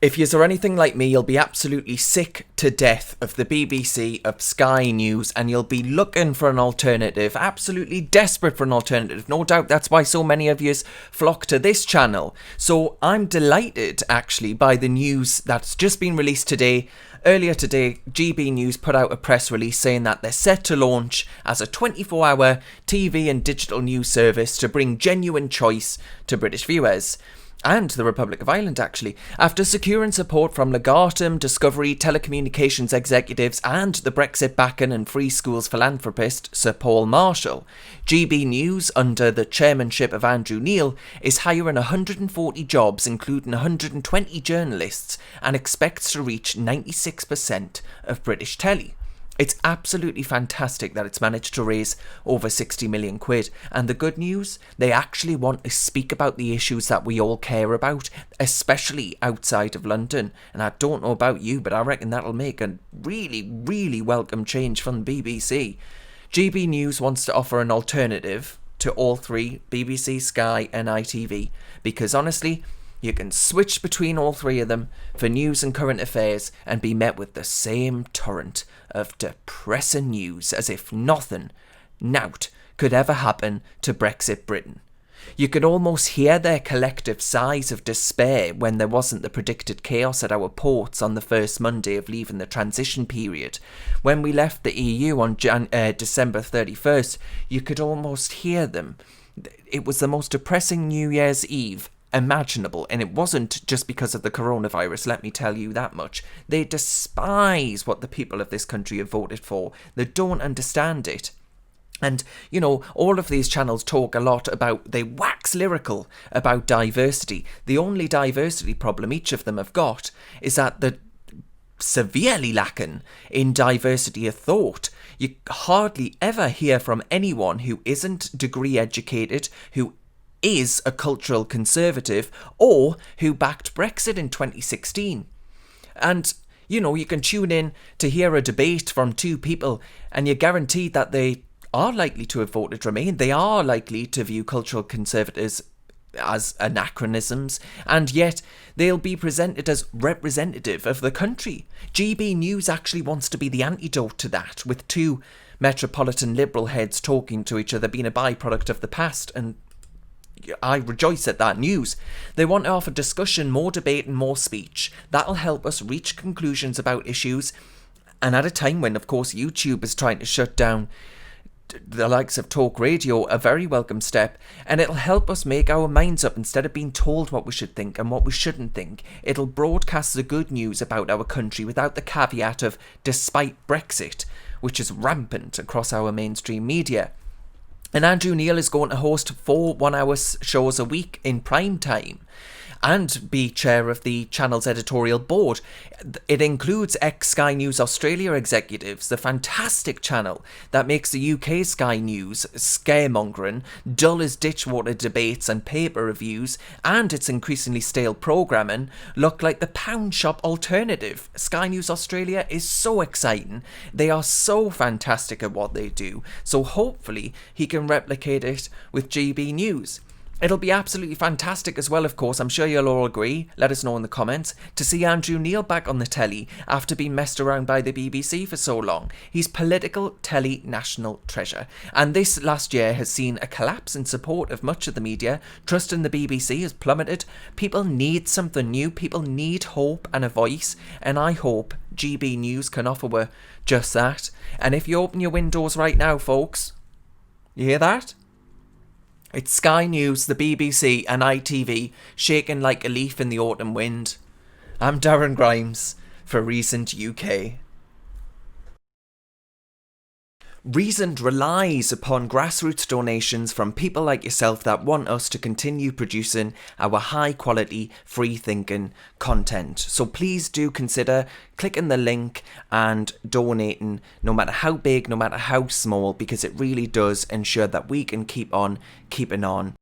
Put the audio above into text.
If you're anything like me, you'll be absolutely sick to death of the BBC, of Sky News, and you'll be looking for an alternative, absolutely desperate for an alternative. No doubt that's why so many of yous flock to this channel. So I'm delighted, actually, by the news that's just been released today. Earlier today, GB News put out a press release saying that they're set to launch as a 24-hour TV and digital news service to bring genuine choice to British viewers. And the Republic of Ireland, actually, after securing support from Legatum, Discovery, telecommunications executives and the Brexit backing and free schools philanthropist Sir Paul Marshall. GB News, under the chairmanship of Andrew Neil, is hiring 140 jobs, including 120 journalists, and expects to reach 96% of British telly. It's absolutely fantastic that it's managed to raise over 60 million quid. And the good news, they actually want to speak about the issues that we all care about, especially outside of London. And I don't know about you, but I reckon that'll make a really, really welcome change from the BBC. GB News wants to offer an alternative to all three, BBC, Sky and ITV, because honestly, you can switch between all three of them for news and current affairs and be met with the same torrent of depressing news as if nothing, nought, could ever happen to Brexit Britain. You could almost hear their collective sighs of despair when there wasn't the predicted chaos at our ports on the first Monday of leaving the transition period. When we left the EU on December 31st, you could almost hear them. It was the most depressing New Year's Eve imaginable, and it wasn't just because of the coronavirus, let me tell you that much. They despise what the people of this country have voted for. They don't understand it. And, you know, all of these channels talk a lot about, they wax lyrical about diversity. The only diversity problem each of them have got is that they're severely lacking in diversity of thought. You hardly ever hear from anyone who isn't degree educated, who is a cultural conservative, or who backed Brexit in 2016. And, you know, you can tune in to hear a debate from two people and you're guaranteed that they are likely to have voted Remain. They are likely to view cultural conservatives as anachronisms, and yet they'll be presented as representative of the country. GB News actually wants to be the antidote to that, with two metropolitan liberal heads talking to each other being a byproduct of the past, and I rejoice at that news. They want to offer discussion, more debate and more speech. That'll help us reach conclusions about issues, and at a time when, of course, YouTube is trying to shut down the likes of talk radio, a very welcome step, and it'll help us make our minds up instead of being told what we should think and what we shouldn't think. It'll broadcast the good news about our country without the caveat of despite Brexit, which is rampant across our mainstream media. And Andrew Neil is going to host 4 one-hour shows a week in prime time and be chair of the channel's editorial board. It includes ex-Sky News Australia executives, the fantastic channel that makes the UK Sky News scaremongering, dull as ditchwater debates and paper reviews, and its increasingly stale programming look like the pound shop alternative. Sky News Australia is so exciting. They are so fantastic at what they do. So hopefully he can replicate it with GB News. It'll be absolutely fantastic as well, of course, I'm sure you'll all agree, let us know in the comments, to see Andrew Neil back on the telly after being messed around by the BBC for so long. He's political telly national treasure, and this last year has seen a collapse in support of much of the media. Trust in the BBC has plummeted. People need something new, people need hope and a voice, and I hope GB News can offer just that. And if you open your windows right now, folks, you hear that? It's Sky News, the BBC and ITV shaking like a leaf in the autumn wind. I'm Darren Grimes for Reasoned UK. Reasoned relies upon grassroots donations from people like yourself that want us to continue producing our high quality, free thinking content. So please do consider clicking the link and donating, no matter how big, no matter how small, because it really does ensure that we can keep on keeping on.